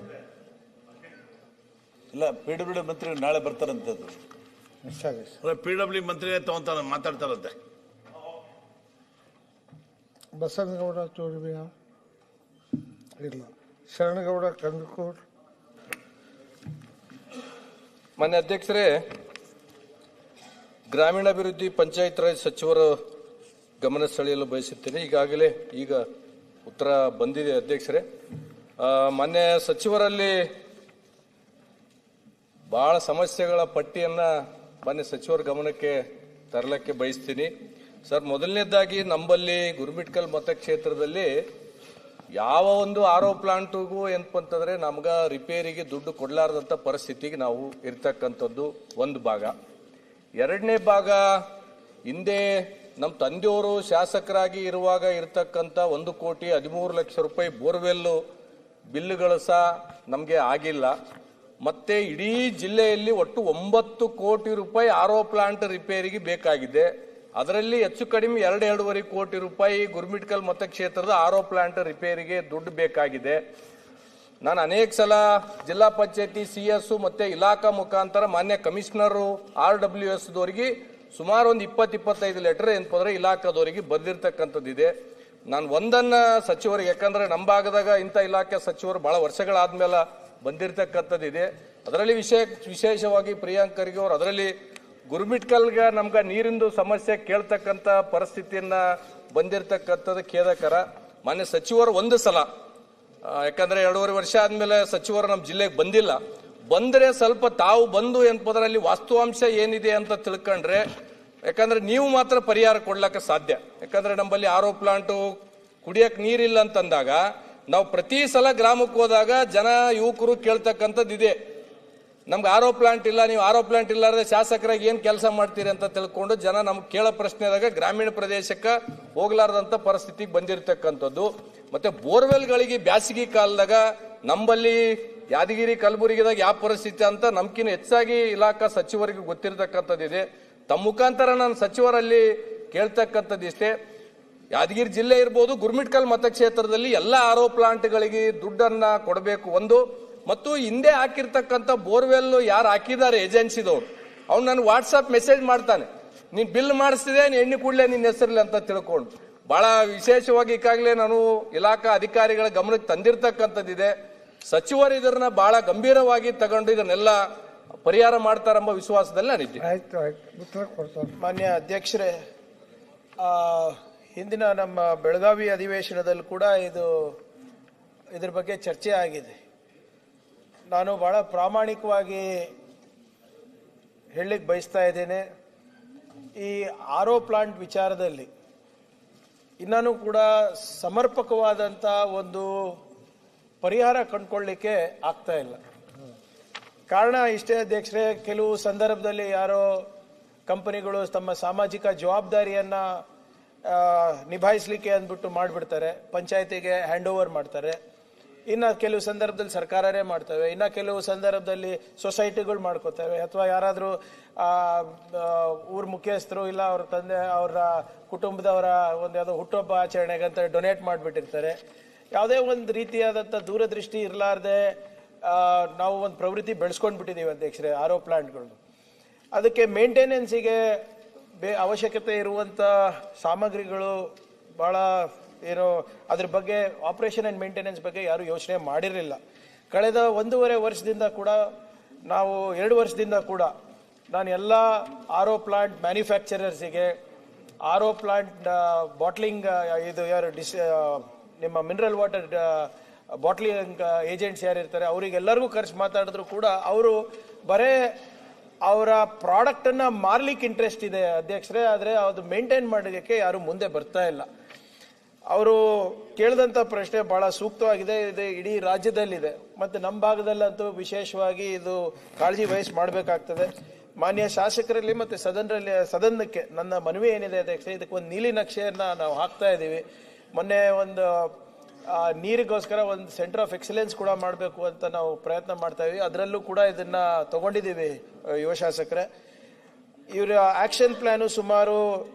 ಇಲ್ಲ, PWD ಮಂತ್ರಿ ನಾಳೆ ಬರ್ತಾರಂತದ್ದು. PWD ಮಂತ್ರಿ ತಗೊಂತಾರ ಮಾತಾಡ್ತಾರಂತೆ. ಬಸನಗೌಡ ತುರ್ವಿಹಾರ್ ಇಲ್ಲ, ಶರಣಗೌಡ ಕಂದಕೂರ್. ಮಾನ್ಯ ಅಧ್ಯಕ್ಷರೇ, ಗ್ರಾಮೀಣಾಭಿವೃದ್ಧಿ ಪಂಚಾಯತ್ ರಾಜ್ ಸಚಿವರು ಗಮನ ಸೆಳೆಯಲು ಬಯಸುತ್ತೇನೆ. ಈಗ ಉತ್ತರ ಬಂದಿದೆ ಅಧ್ಯಕ್ಷರೇ. ಮಾನ್ಯ ಸಚಿವರಲ್ಲಿ ಬಹಳ ಸಮಸ್ಯೆಗಳ ಪಟ್ಟಿಯನ್ನ ಮಾನ್ಯ ಸಚಿವರ ಗಮನಕ್ಕೆ ತರಲಿಕ್ಕೆ ಬಯಸ್ತೀನಿ. ಸರ್, ಮೊದಲನೇದಾಗಿ ನಮ್ಮಲ್ಲಿ ಗುರುಮಿಟ್ಕಲ್ ಮತಕ್ಷೇತ್ರದಲ್ಲಿ ಯಾವ ಒಂದು RO ಪ್ಲಾಂಟ್ಗೂ ಏನಪ್ಪಂತಂದ್ರೆ ನಮ್ಗ ರಿಪೇರಿಗೆ ದುಡ್ಡು ಕೊಡ್ಲಾರ್ದಂತ ಪರಿಸ್ಥಿತಿಗೆ ನಾವು ಇರ್ತಕ್ಕಂಥದ್ದು ಒಂದು ಭಾಗ. ಎರಡನೇ ಭಾಗ, ಹಿಂದೆ ನಮ್ಮ ತಂದೆಯವರು ಶಾಸಕರಾಗಿ ಇರುವಾಗ ಇರ್ತಕ್ಕಂಥ 1,13,00,000 ರೂಪಾಯಿ ಬೋರ್ವೆಲ್ ಬಿಲ್ಗಳು ಸಹ ನಮಗೆ ಆಗಿಲ್ಲ. ಮತ್ತೆ ಇಡೀ ಜಿಲ್ಲೆಯಲ್ಲಿ ಒಟ್ಟು 9 ಕೋಟಿ ರೂಪಾಯಿ RO ಪ್ಲಾಂಟ್ ರಿಪೇರಿಗೆ ಬೇಕಾಗಿದೆ. ಅದರಲ್ಲಿ ಹೆಚ್ಚು ಕಡಿಮೆ 2-2.5 ಕೋಟಿ ರೂಪಾಯಿ ಗುರುಮಿಟ್ಕಲ್ ಮತಕ್ಷೇತ್ರದ RO ಪ್ಲಾಂಟ್ ರಿಪೇರಿಗೆ ದುಡ್ಡು ಬೇಕಾಗಿದೆ. ನಾನು ಅನೇಕ ಸಲ ಜಿಲ್ಲಾ ಪಂಚಾಯತಿ CS ಮತ್ತೆ ಇಲಾಖಾ ಮುಖಾಂತರ ಮಾನ್ಯ ಕಮಿಷನರ್ RWS ದವರಿಗೆ ಸುಮಾರು ಒಂದು 20-25 ಲೆಟರ್ ಏನಂದ್ರೆ ಇಲಾಖಾದವರಿಗೆ ಬಂದಿರತಕ್ಕಂಥದ್ದಿದೆ. ನಾನು ಒಂದನ್ನ ಸಚಿವರಿಗೆ, ಯಾಕಂದ್ರೆ ನಮ್ಮ ಭಾಗದಾಗ ಇಂಥ ಇಲಾಖೆ ಸಚಿವರು ಬಹಳ ವರ್ಷಗಳಾದ್ಮೇಲೆ ಬಂದಿರತಕ್ಕಂಥದ್ದಿದೆ. ಅದರಲ್ಲಿ ವಿಶೇಷವಾಗಿ ಪ್ರಿಯಾಂಕರ್ಗೆ ಅವರು ಅದರಲ್ಲಿ ಗುರುಮಿಟ್ಕಲ್ಗೆ ನಮ್ಗೆ ನೀರಿಂದು ಸಮಸ್ಯೆ ಕೇಳ್ತಕ್ಕಂಥ ಪರಿಸ್ಥಿತಿಯನ್ನ ಬಂದಿರತಕ್ಕಂಥದ್ದು ಖೇದಕರ. ಮಾನ್ಯ ಸಚಿವರು ಒಂದು ಸಲ, ಯಾಕಂದ್ರೆ 2.5 ವರ್ಷ ಆದ್ಮೇಲೆ ಸಚಿವರು ನಮ್ಮ ಜಿಲ್ಲೆಗೆ ಬಂದಿಲ್ಲ, ಬಂದ್ರೆ ಸ್ವಲ್ಪ ತಾವು ಬಂದು ಏನಪ್ಪದ್ರಲ್ಲಿ ವಾಸ್ತವಾಂಶ ಏನಿದೆ ಅಂತ ತಿಳ್ಕೊಂಡ್ರೆ, ಯಾಕಂದ್ರೆ ನೀವು ಮಾತ್ರ ಪರಿಹಾರ ಕೊಡ್ಲಕ್ಕ ಸಾಧ್ಯ. ಯಾಕಂದ್ರೆ ನಮ್ಮಲ್ಲಿ RO ಪ್ಲಾಂಟು ಕುಡಿಯಕ್ ನೀರಿಲ್ಲ ಅಂತಂದಾಗ ನಾವು ಪ್ರತಿ ಸಲ ಗ್ರಾಮಕ್ಕೆ ಹೋದಾಗ ಜನ ಯುವಕರು ಕೇಳ್ತಕ್ಕಂಥದ್ದು ಇದೆ, ನಮ್ಗೆ ಆರೋ ಪ್ಲಾಂಟ್ ಇಲ್ಲ, ನೀವು ಆರೋ ಪ್ಲಾಂಟ್ ಇಲ್ಲಾರ್ದೆ ಶಾಸಕರಾಗಿ ಏನು ಕೆಲಸ ಮಾಡ್ತೀರಿ ಅಂತ ತಿಳ್ಕೊಂಡು ಜನ ನಮ್ಗೆ ಕೇಳೋ ಪ್ರಶ್ನೆದಾಗ ಗ್ರಾಮೀಣ ಪ್ರದೇಶಕ್ಕೆ ಹೋಗ್ಲಾರ್ದಂಥ ಪರಿಸ್ಥಿತಿಗೆ ಬಂದಿರತಕ್ಕಂಥದ್ದು. ಮತ್ತೆ ಬೋರ್ವೆಲ್ಗಳಿಗೆ ಬ್ಯಾಸಿಗೆ ಕಾಲದಾಗ ನಂಬಲ್ಲಿ ಯಾದಗಿರಿ ಕಲಬುರಗಿದಾಗ ಯಾವ ಪರಿಸ್ಥಿತಿ ಅಂತ ನಮ್ಕಿನ್ನ ಹೆಚ್ಚಾಗಿ ಇಲಾಖಾ ಸಚಿವರಿಗೆ ಗೊತ್ತಿರತಕ್ಕಂಥದ್ದಿದೆ. ತಮ್ಮ ಮುಖಾಂತರ ನಾನು ಸಚಿವರಲ್ಲಿ ಕೇಳ್ತಕ್ಕಂಥದ್ದು ಇಷ್ಟೇ, ಯಾದಗಿರಿ ಜಿಲ್ಲೆ ಇರ್ಬೋದು, ಗುರ್ಮಿಟ್ಕಲ್ ಮತಕ್ಷೇತ್ರದಲ್ಲಿ ಎಲ್ಲ ಆರೋ ಪ್ಲಾಂಟ್ಗಳಿಗೆ ದುಡ್ಡನ್ನ ಕೊಡಬೇಕು ಒಂದು, ಮತ್ತು ಹಿಂದೆ ಹಾಕಿರ್ತಕ್ಕಂಥ ಬೋರ್ವೆಲ್ ಯಾರು ಹಾಕಿದ್ದಾರೆ ಏಜೆನ್ಸಿದವ್ರು ಅವ್ನು ನಾನು ವಾಟ್ಸಪ್ ಮೆಸೇಜ್ ಮಾಡ್ತಾನೆ, ನೀನು ಬಿಲ್ ಮಾಡಿಸ್ತಿದೆ, ನೀನು ಎಣ್ಣೆ ಕೂಡಲೇ ನಿನ್ನ ಹೆಸರಲ್ಲಿ ಅಂತ ತಿಳ್ಕೊಂಡು. ಬಹಳ ವಿಶೇಷವಾಗಿ ಈಗಾಗಲೇ ನಾನು ಇಲಾಖಾ ಅಧಿಕಾರಿಗಳ ಗಮನಕ್ಕೆ ತಂದಿರತಕ್ಕಂಥದ್ದಿದೆ. ಸಚಿವರು ಇದನ್ನ ಬಹಳ ಗಂಭೀರವಾಗಿ ತಗೊಂಡು ಇದನ್ನೆಲ್ಲ ಪರಿಹಾರ ಮಾಡ್ತಾರೆಂಬ ವಿಶ್ವಾಸದಲ್ಲಿ ನಾನಿದ್ದೀನಿ. ಆಯ್ತು ಉತ್ತರ ಕೊಡ್ತಾರೆ. ಮಾನ್ಯ ಅಧ್ಯಕ್ಷರೇ, ಹಿಂದಿನ ನಮ್ಮ ಬೆಳಗಾವಿ ಅಧಿವೇಶನದಲ್ಲಿ ಕೂಡ ಇದ್ರ ಬಗ್ಗೆ ಚರ್ಚೆ ಆಗಿದೆ. ನಾನು ಬಹಳ ಪ್ರಾಮಾಣಿಕವಾಗಿ ಹೇಳಲಿಕ್ಕೆ ಬಯಸ್ತಾ ಇದ್ದೇನೆ, ಈ ಆರೋ ಪ್ಲಾಂಟ್ ವಿಚಾರದಲ್ಲಿ ಇನ್ನೂ ಕೂಡ ಸಮರ್ಪಕವಾದಂಥ ಒಂದು ಪರಿಹಾರ ಕಂಡುಕೊಳ್ಳಲಿಕ್ಕೆ ಆಗ್ತಾ ಇಲ್ಲ. ಕಾರಣ ಇಷ್ಟೇ ಅಧ್ಯಕ್ಷರೇ, ಕೆಲವು ಸಂದರ್ಭದಲ್ಲಿ ಯಾರೋ ಕಂಪನಿಗಳು ತಮ್ಮ ಸಾಮಾಜಿಕ ಜವಾಬ್ದಾರಿಯನ್ನು ನಿಭಾಯಿಸಲಿಕ್ಕೆ ಅಂದ್ಬಿಟ್ಟು ಮಾಡಿಬಿಡ್ತಾರೆ, ಪಂಚಾಯತಿಗೆ ಹ್ಯಾಂಡ್ ಓವರ್ ಮಾಡ್ತಾರೆ. ಇನ್ನು ಕೆಲವು ಸಂದರ್ಭದಲ್ಲಿ ಸರ್ಕಾರನೇ ಮಾಡ್ತವೆ, ಇನ್ನು ಕೆಲವು ಸಂದರ್ಭದಲ್ಲಿ ಸೊಸೈಟಿಗಳು ಮಾಡ್ಕೋತವೆ, ಅಥವಾ ಯಾರಾದರೂ ಊರ ಮುಖ್ಯಸ್ಥರು ಇಲ್ಲ ಅವ್ರ ತಂದೆ ಅವರ ಕುಟುಂಬದವರ ಒಂದು ಯಾವುದೋ ಹುಟ್ಟುಹಬ್ಬ ಆಚರಣೆಗೆ ಅಂತ ಡೊನೇಟ್ ಮಾಡಿಬಿಟ್ಟಿರ್ತಾರೆ. ಯಾವುದೇ ಒಂದು ರೀತಿಯಾದಂಥ ದೂರದೃಷ್ಟಿ ಇರಲಾರ್ದೆ ನಾವು ಒಂದು ಪ್ರವೃತ್ತಿ ಬೆಳೆಸ್ಕೊಂಡು ಬಿಟ್ಟಿದ್ದೀವಿ ಅಧ್ಯಕ್ಷರೇ ಆರೋ ಪ್ಲಾಂಟ್ಗಳು. ಅದಕ್ಕೆ ಮೇಂಟೆನೆನ್ಸಿಗೆ ಅವಶ್ಯಕತೆ ಇರುವಂಥ ಸಾಮಗ್ರಿಗಳು ಭಾಳ ಅದ್ರ ಬಗ್ಗೆ ಆಪರೇಷನ್ ಆ್ಯಂಡ್ ಮೇಂಟೆನೆನ್ಸ್ ಬಗ್ಗೆ ಯಾರೂ ಯೋಚನೆ ಮಾಡಿರಲಿಲ್ಲ. ಕಳೆದ 1.5 ವರ್ಷದಿಂದ ಕೂಡ ನಾವು 2 ವರ್ಷದಿಂದ ಕೂಡ ನಾನು ಎಲ್ಲ ಆರೋ ಪ್ಲಾಂಟ್ ಮ್ಯಾನುಫ್ಯಾಕ್ಚರರ್ಸಿಗೆ, ಆರೋ ಪ್ಲಾಂಟ್ ಬಾಟ್ಲಿಂಗ್ ಇದು ಯಾರು ನಿಮ್ಮ ಮಿನರಲ್ ವಾಟರ್ ಬಾಟ್ಲಿಂಗ್ ಏಜೆಂಟ್ಸ್ ಯಾರಿರ್ತಾರೆ ಅವರಿಗೆಲ್ಲರಿಗೂ ಖರ್ಚು ಮಾತಾಡಿದ್ರು ಕೂಡ ಅವರು ಬರೇ ಅವರ ಪ್ರಾಡಕ್ಟನ್ನು ಮಾರ್ಲಿಕ್ಕೆ ಇಂಟ್ರೆಸ್ಟ್ ಇದೆ ಅಧ್ಯಕ್ಷರೇ, ಆದರೆ ಅದು ಮೇಂಟೈನ್ ಮಾಡೋದಕ್ಕೆ ಯಾರು ಮುಂದೆ ಬರ್ತಾ ಇಲ್ಲ. ಅವರು ಕೇಳಿದಂಥ ಪ್ರಶ್ನೆ ಭಾಳ ಸೂಕ್ತವಾಗಿದೆ. ಇದು ಇಡೀ ರಾಜ್ಯದಲ್ಲಿದೆ ಮತ್ತು ನಮ್ಮ ಭಾಗದಲ್ಲಂತೂ ವಿಶೇಷವಾಗಿ ಇದು ಕಾಳಜಿ ವಹಿಸಿ ಮಾಡಬೇಕಾಗ್ತದೆ. ಮಾನ್ಯ ಶಾಸಕರಲ್ಲಿ ಮತ್ತು ಸದನಕ್ಕೆ ನನ್ನ ಮನವಿ ಏನಿದೆ ಅಧ್ಯಕ್ಷ, ಇದಕ್ಕೆ ಒಂದು ನೀಲಿ ನಕ್ಷೆಯನ್ನು ನಾವು ಹಾಕ್ತಾ ಇದ್ದೀವಿ. ಮೊನ್ನೆ ಒಂದು ನೀರಿಗೋಸ್ಕರ ಒಂದು ಸೆಂಟರ್ ಆಫ್ ಎಕ್ಸಲೆನ್ಸ್ ಕೂಡ ಮಾಡಬೇಕು ಅಂತ ನಾವು ಪ್ರಯತ್ನ ಮಾಡ್ತಾ ಇದ್ದೀವಿ. ಅದರಲ್ಲೂ ಕೂಡ ಇದನ್ನು ತಗೊಂಡಿದ್ದೀವಿ ಯುವ ಶಾಸಕರೇ. ಇವರ ಆಕ್ಷನ್ ಪ್ಲಾನು ಸುಮಾರು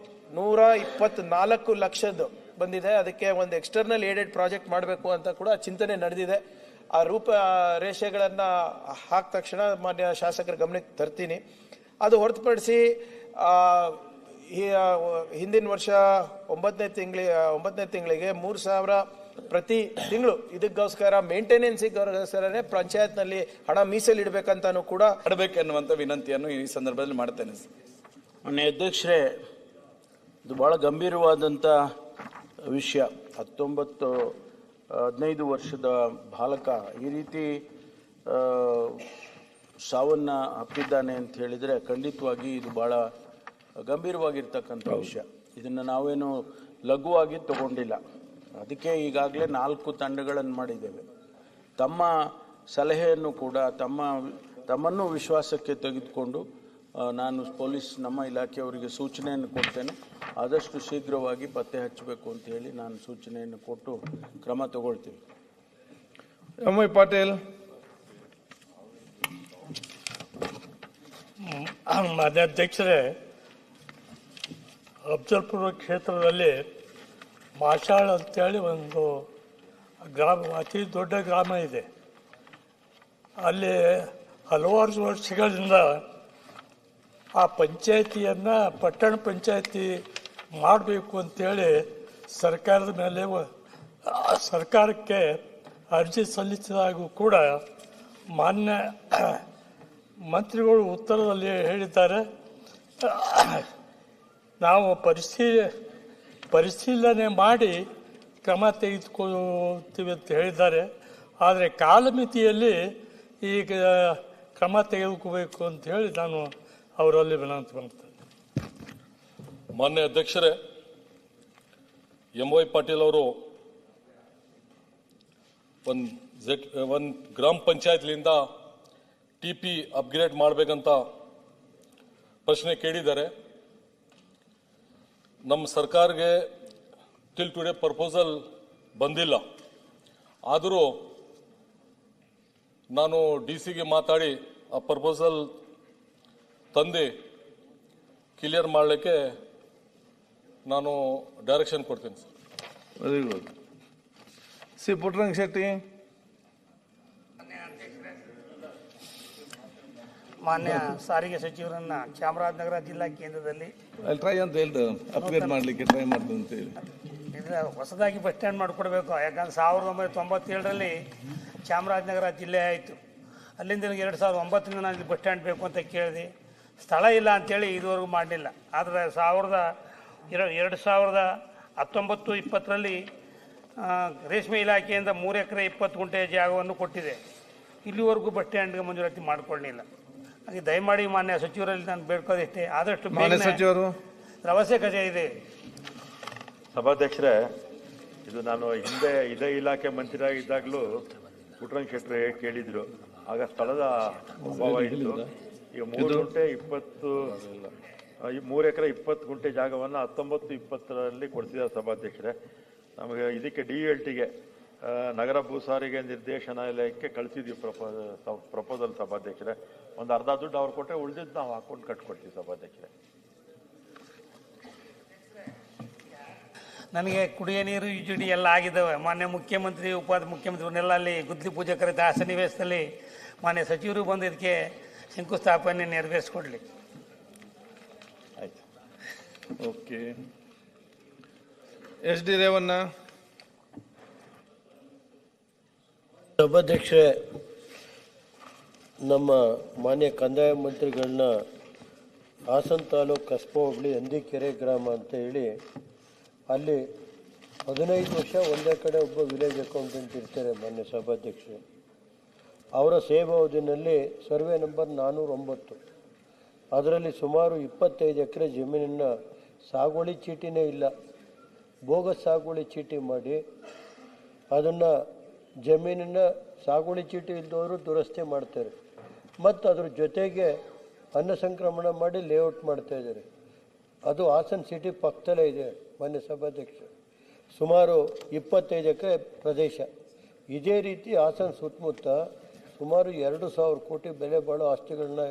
124 ಲಕ್ಷದ್ದು ಬಂದಿದೆ. ಅದಕ್ಕೆ ಒಂದು ಎಕ್ಸ್ಟರ್ನಲ್ ಏಡೆಡ್ ಪ್ರಾಜೆಕ್ಟ್ ಮಾಡಬೇಕು ಅಂತ ಕೂಡ ಚಿಂತನೆ ನಡೆದಿದೆ. ಆ ರೂಪರೇಷೆಗಳನ್ನು ಹಾಕಿದ ತಕ್ಷಣ ಮಾನ್ಯ ಶಾಸಕರ ಗಮನಕ್ಕೆ ತರ್ತೀನಿ. ಅದು ಹೊರತುಪಡಿಸಿ ಹಿಂದಿನ ವರ್ಷ 9ನೇ ತಿಂಗಳಿಗೆ 3,000 ಪ್ರತಿ ತಿಂಗಳು ಇದಕ್ಕೋಸ್ಕರ ಮೇಂಟೆನೆನ್ಸ್ಗೋಸ್ಕರನೇ ಪಂಚಾಯತ್ನಲ್ಲಿ ಹಣ ಮೀಸಲಿಡಬೇಕಂತಾನು ಕೂಡ ಮಾಡಬೇಕೆನ್ನುವಂಥ ವಿನಂತಿಯನ್ನು ಈ ಸಂದರ್ಭದಲ್ಲಿ ಮಾಡ್ತೇನೆ. ಮಾನ್ಯ ಅಧ್ಯಕ್ಷರೇ, ಇದು ಬಹಳ ಗಂಭೀರವಾದಂಥ ವಿಷಯ. 15 ವರ್ಷದ ಬಾಲಕ ಈ ರೀತಿ ಸಾವನ್ನ ಅಪ್ಪಿದ್ದಾನೆ ಅಂತ ಹೇಳಿದರೆ ಖಂಡಿತವಾಗಿ ಇದು ಬಹಳ ಗಂಭೀರವಾಗಿರ್ತಕ್ಕಂಥ ವಿಷಯ. ಇದನ್ನು ನಾವೇನು ಲಘುವಾಗಿ ತಗೊಂಡಿಲ್ಲ. ಅದಕ್ಕೆ ಈಗಾಗಲೇ 4 ತಂಡಗಳನ್ನು ಮಾಡಿದ್ದೇವೆ. ತಮ್ಮ ಸಲಹೆಯನ್ನು ಕೂಡ ತಮ್ಮನ್ನು ವಿಶ್ವಾಸಕ್ಕೆ ತೆಗೆದುಕೊಂಡು ನಾನು ನಮ್ಮ ಇಲಾಖೆಯವರಿಗೆ ಸೂಚನೆಯನ್ನು ಕೊಡ್ತೇನೆ. ಆದಷ್ಟು ಶೀಘ್ರವಾಗಿ ಪತ್ತೆ ಹಚ್ಚಬೇಕು ಅಂತ ಹೇಳಿ ನಾನು ಸೂಚನೆಯನ್ನು ಕೊಟ್ಟು ಕ್ರಮ ತಗೊಳ್ತೀವಿ. ಎಂ.ವೈ. ಪಾಟೀಲ್. ಮಾನ್ಯ ಅಧ್ಯಕ್ಷರೇ, ಅಫ್ಜಲ್ಪುರ ಕ್ಷೇತ್ರದಲ್ಲಿ ಮಾಷಾಳ್ ಅಂತೇಳಿ ಒಂದು ಗ್ರಾಮ, ಅತಿ ದೊಡ್ಡ ಗ್ರಾಮ ಇದೆ. ಅಲ್ಲಿ ಹಲವಾರು ವರ್ಷಗಳಿಂದ ಆ ಪಂಚಾಯತಿಯನ್ನು ಪಟ್ಟಣ ಪಂಚಾಯತಿ ಮಾಡಬೇಕು ಅಂತೇಳಿ ಸರ್ಕಾರದ ಮೇಲೆ ಸರ್ಕಾರಕ್ಕೆ ಅರ್ಜಿ ಸಲ್ಲಿಸಿದಾಗೂ ಕೂಡ ಮಾನ್ಯ ಮಂತ್ರಿಗಳು ಉತ್ತರದಲ್ಲಿ ಹೇಳಿದ್ದಾರೆ, ನಾವು ಪರಿಶೀಲನೆ ಮಾಡಿ ಕ್ರಮ ತೆಗೆದುಕೊಳ್ತೀವಿ ಅಂತ ಹೇಳಿದ್ದಾರೆ. ಆದರೆ ಕಾಲಮಿತಿಯಲ್ಲಿ ಈಗ ಕ್ರಮ ತೆಗೆದುಕೋಬೇಕು ಅಂತ ಹೇಳಿ ನಾನು ಅವರಲ್ಲಿ ವಿನಂತಿ ಮಾಡ್ತೇನೆ. ಮಾನ್ಯ ಅಧ್ಯಕ್ಷರೇ, ಎಂ.ವೈ. ಪಾಟೀಲ್ ಅವರು ಒಂದು ಗ್ರಾಮ ಪಂಚಾಯತ್ಲಿಂದ TP ಅಪ್ಗ್ರೇಡ್ ಮಾಡಬೇಕಂತ ಪ್ರಶ್ನೆ ಕೇಳಿದ್ದಾರೆ. ನಮ್ಮ ಸರ್ಕಾರಕ್ಕೆ ಟಿಲ್ ಟುಡೇ ಪ್ರಪೋಸಲ್ ಬಂದಿಲ್ಲ. ಆದರೂ ನಾನು DC ಗೆ ಮಾತಾಡಿ ಆ ಪ್ರಪೋಸಲ್ ತಂದು ಕ್ಲಿಯರ್ ಮಾಡಲಿಕ್ಕೆ ನಾನು ಡೈರೆಕ್ಷನ್ ಕೊಡ್ತೀನಿ sir. Very good. C Puttaranga Shetty. ಮಾನ್ಯ ಸಾರಿಗೆ ಸಚಿವರನ್ನ ಚಾಮರಾಜನಗರ ಜಿಲ್ಲಾ ಕೇಂದ್ರದಲ್ಲಿ ಅಲ್ಲಿ ಟ್ರೈ ಅಂತ ಹೇಳ್ದೆ, ಅಪ್ಗ್ರೇಡ್ ಮಾಡಲಿಕ್ಕೆ ಟ್ರೈ ಮಾಡ್ತೀನಿ ಅಂತ ಹೇಳಿ. ಹೊಸದಾಗಿ ಬಸ್ ಸ್ಟ್ಯಾಂಡ್ ಮಾಡಿಕೊಡ್ಬೇಕು. ಯಾಕಂದ್ರೆ 1997ರಲ್ಲಿ ಚಾಮರಾಜನಗರ ಜಿಲ್ಲೆ ಆಯಿತು. ಅಲ್ಲಿಂದ 2009ರಿಂದ ನಾನು ಇಲ್ಲಿ ಬಸ್ ಸ್ಟ್ಯಾಂಡ್ ಬೇಕು ಅಂತ ಕೇಳಿದೆ. ಸ್ಥಳ ಇಲ್ಲ ಅಂತೇಳಿ ಇದುವರೆಗೂ ಮಾಡಲಿಲ್ಲ. ಆದರೆ 2019-20ರಲ್ಲಿ ರೇಷ್ಮೆ ಇಲಾಖೆಯಿಂದ 3 ಎಕರೆ 20 ಗುಂಟೆ ಜಾಗವನ್ನು ಕೊಟ್ಟಿದೆ. ಇಲ್ಲಿವರೆಗೂ ಬಸ್ ಸ್ಟ್ಯಾಂಡ್ಗೆ ಮಂಜೂರಾತಿ ಮಾಡಿಕೊಳ್ಳಲಿಲ್ಲ. ಹಾಗೆ ದಯಮಾಡಿ ಮಾನ್ಯ ಸಚಿವರಲ್ಲಿ ನಾನು ಬೇಡ್ಕೋದಿಷ್ಟೇ, ಆದಷ್ಟು ಬೇಗ ಸಚಿವರು ಅವಶ್ಯಕತೆ ಇದೆ. ಸಭಾಧ್ಯಕ್ಷರೇ, ಇದು ನಾನು ಹಿಂದೆ ಇದೇ ಇಲಾಖೆ ಮಂತ್ರಿಯಾಗಿದ್ದಾಗಲೂ ಪುಟ್ಟರಂಗ ಶೆಟ್ಟಿ ಕೇಳಿದ್ರು. ಆಗ ಸ್ಥಳದ ಅಭಾವ ಇತ್ತು. ಈಗ 3 ಎಕರೆ 20 ಗುಂಟೆ ಜಾಗವನ್ನು 19-20ರಲ್ಲಿ ಕೊಡ್ತಿದ್ದಾರೆ ಸಭಾಧ್ಯಕ್ಷರೇ. ನಮಗೆ ಇದಕ್ಕೆ DLTಗೆ ನಗರ ಭೂ ಸಾರಿಗೆ ನಿರ್ದೇಶನಾಲಯಕ್ಕೆ ಕಳಿಸಿದ್ವಿ ಪ್ರಪೋಸಲ್ ಸಭಾಧ್ಯಕ್ಷರೇ. ಒಂದು ಅರ್ಧ ದುಡ್ಡು ಅವ್ರು ಕೊಟ್ಟರೆ ಉಳಿದಿದ್ದು ನಾವು ಹಾಕೊಂಡು ಕಟ್ಕೊಡ್ತೀವಿ ಸಭಾಧ್ಯಕ್ಷರೇ. ನನಗೆ ಕುಡಿಯೋ ನೀರು UGD ಎಲ್ಲ ಆಗಿದ್ದಾವೆ. ಮಾನ್ಯ ಮುಖ್ಯಮಂತ್ರಿ ಉಪಮುಖ್ಯಮಂತ್ರಿಗಳನ್ನೆಲ್ಲ ಅಲ್ಲಿ ಗುದ್ಲಿ ಪೂಜೆ ಕರೆದ ಆ ಸನ್ನಿವೇಶದಲ್ಲಿ ಮಾನ್ಯ ಸಚಿವರು ಬಂದು ಇದಕ್ಕೆ ಶಂಕುಸ್ಥಾಪನೆ ನೆರವೇರಿಸಿಕೊಡ್ಲಿ. ಆಯ್ತು, ಓಕೆ. SD ರೇವಣ್ಣ. ಸಭಾಧ್ಯಕ್ಷರೇ, ನಮ್ಮ ಮಾನ್ಯ ಕಂದಾಯ ಮಂತ್ರಿಗಳನ್ನ ಹಾಸನ ತಾಲೂಕು ಕಸ್ಬಾ ಹೋಬಳಿ ಅಂದಿಕೆರೆ ಗ್ರಾಮ ಅಂತ ಹೇಳಿ ಅಲ್ಲಿ 15 ವರ್ಷ ಒಂದೇ ಕಡೆ ಒಬ್ಬ ವಿಲೇಜ್ ಅಕೌಂಟೆಂಟ್ ಇರ್ತಾರೆ ಮಾನ್ಯ ಸಭಾಧ್ಯಕ್ಷರು. ಅವರ ಸೇವಾವಧಿನಲ್ಲಿ ಸರ್ವೆ ನಂಬರ್ 409, ಅದರಲ್ಲಿ ಸುಮಾರು 25 ಎಕರೆ ಜಮೀನನ್ನು ಸಾಗುವಳಿ ಚೀಟಿನೇ ಇಲ್ಲ, ಬೋಗಸ್ ಸಾಗುವಳಿ ಚೀಟಿ ಮಾಡಿ ಅದನ್ನು ಜಮೀನನ್ನು ಸಾಗುವಳಿ ಚೀಟಿ ಇದ್ದವರು ದುರಸ್ತಿ ಮಾಡ್ತಾರೆ. ಮತ್ತು ಅದ್ರ ಜೊತೆಗೆ ಅನ್ನ ಸಂಕ್ರಮಣ ಮಾಡಿ ಲೇಔಟ್ ಮಾಡ್ತಾಯಿದ್ದಾರೆ. ಅದು ಹಾಸನ ಸಿಟಿ ಪಕ್ಕದಲ್ಲೇ ಇದೆ ಮಾನ್ಯ ಸಭಾಧ್ಯಕ್ಷ. ಸುಮಾರು 25 ಎಕರೆ ಪ್ರದೇಶ. ಇದೇ ರೀತಿ ಹಾಸನ ಸುತ್ತಮುತ್ತ ಸುಮಾರು 2,000 ಕೋಟಿ ಬೆಲೆ ಬಾಳೋ ಆಸ್ತಿಗಳನ್ನ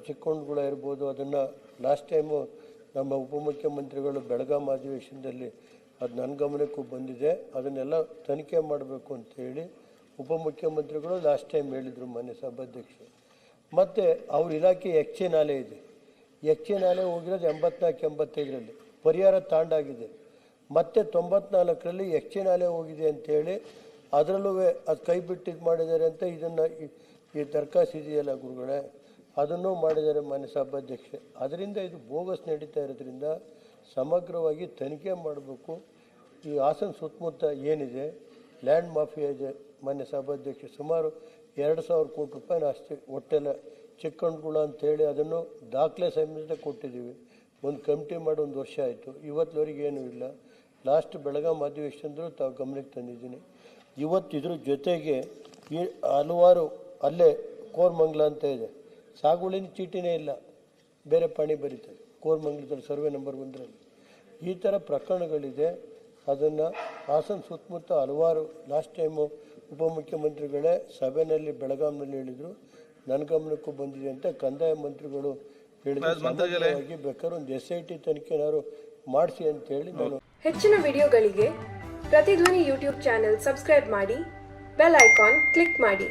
ಚಿಕ್ಕೊಂಡ್ಗಳ ಇರ್ಬೋದು. ಅದನ್ನು ಲಾಸ್ಟ್ ಟೈಮು ನಮ್ಮ ಉಪಮುಖ್ಯಮಂತ್ರಿಗಳು ಬೆಳಗಾಂ ಅಧಿವೇಶನದಲ್ಲಿ ಅದು ನನ್ನ ಗಮನಕ್ಕೂ ಬಂದಿದೆ. ಅದನ್ನೆಲ್ಲ ತನಿಖೆ ಮಾಡಬೇಕು ಅಂತೇಳಿ ಉಪಮುಖ್ಯಮಂತ್ರಿಗಳು ಲಾಸ್ಟ್ ಟೈಮ್ ಹೇಳಿದರು ಮಾನ್ಯ ಸಭಾಧ್ಯಕ್ಷರು. ಮತ್ತು ಅವ್ರ ಇಲಾಖೆ ಯಕ್ಷೆ ನಾಲೆ ಇದೆ. ಯಕ್ಷೆ ನಾಲೆ ಹೋಗಿರೋದು 84-85ರಲ್ಲಿ ಪರಿಹಾರ ತಾಂಡಾಗಿದೆ. ಮತ್ತು 94ರಲ್ಲಿ ಯಕ್ಷೆ ನಾಲೆ ಹೋಗಿದೆ ಅಂಥೇಳಿ ಅದರಲ್ಲೂ ಅದು ಕೈ ಬಿಟ್ಟು ಇದು ಮಾಡಿದ್ದಾರೆ ಅಂತ ಇದನ್ನು ಈ ದರ್ಖಾಸ್ತು ಇದೆಯಲ್ಲ ಗುರುಗಳೇ, ಅದನ್ನು ಮಾಡಿದ್ದಾರೆ ಮಾನ್ಯ ಸಭಾಧ್ಯಕ್ಷ. ಅದರಿಂದ ಇದು ಬೋಗಸ್ ನಡೀತಾ ಇರೋದ್ರಿಂದ ಸಮಗ್ರವಾಗಿ ತನಿಖೆ ಮಾಡಬೇಕು. ಈ ಹಾಸನ ಸುತ್ತಮುತ್ತ ಏನಿದೆ ಲ್ಯಾಂಡ್ ಮಾಫಿಯಾ ಇದೆ ಮಾನ್ಯ ಸಭಾಧ್ಯಕ್ಷ. ಸುಮಾರು 2,000 ಕೋಟಿ ರೂಪಾಯಿನ ಆಸ್ತಿ ಒಟ್ಟೆಲ್ಲ ಚಿಕ್ಕಂಡ್ಗುಳ ಅಂತೇಳಿ ಅದನ್ನು ದಾಖಲೆ ಸಮೇತ ಕೊಟ್ಟಿದ್ದೀವಿ. ಒಂದು ಕಮಿಟಿ ಮಾಡಿ 1 ವರ್ಷ ಆಯಿತು, ಇವತ್ತುವರೆಗೆ ಏನೂ ಇಲ್ಲ. ಲಾಸ್ಟ್ ಬೆಳಗಾಂ ಅಧಿವೇಶನದಲ್ಲೂ ತಾವು ಗಮನಕ್ಕೆ ತಂದಿದ್ದೀನಿ. ಇವತ್ತು ಇದ್ರ ಜೊತೆಗೆ ಈ ಹಲವಾರು ಅಲ್ಲೇ ಕೋರಮಂಗಲ ಅಂತ ಇದೆ, ಸಾಗುವಳಿನ ಚೀಟಿನೇ ಇಲ್ಲ, ಬೇರೆ ಪಾಣಿ ಬರೀತಾರೆ ಕೋರಮಂಗಲದಲ್ಲಿ ಸರ್ವೆ ನಂಬರ್ 1ರಲ್ಲಿ. ಈ ಥರ ಪ್ರಕರಣಗಳಿದೆ. ಅದನ್ನು ಹಾಸನ ಸುತ್ತಮುತ್ತ ಹಲವಾರು ಲಾಸ್ಟ್ ಟೈಮು ಉಪಮುಖ್ಯಮಂತ್ರಿಗಳೇ ಸಭೆಯಲ್ಲಿ ಬೆಳಗಾಂನಲ್ಲಿ ಹೇಳಿದರು, ನನ್ನ ಗಮನಕ್ಕೂ ಬಂದಿದೆ ಅಂತ ಕಂದಾಯ ಮಂತ್ರಿಗಳು ಹೇಳಿದ್ರು. ಬೇಕಾದ್ರೆ ಒಂದು SIT ತನಿಖೆನಾರು ಮಾಡಿಸಿ ಅಂತೇಳಿ ನಾನು. ಹೆಚ್ಚಿನ ವಿಡಿಯೋಗಳಿಗೆ ಪ್ರತಿಧ್ವನಿ ಯೂಟ್ಯೂಬ್ ಚಾನೆಲ್ ಸಬ್ಸ್ಕ್ರೈಬ್ ಮಾಡಿ, ಬೆಲ್ ಐಕಾನ್ ಕ್ಲಿಕ್ ಮಾಡಿ.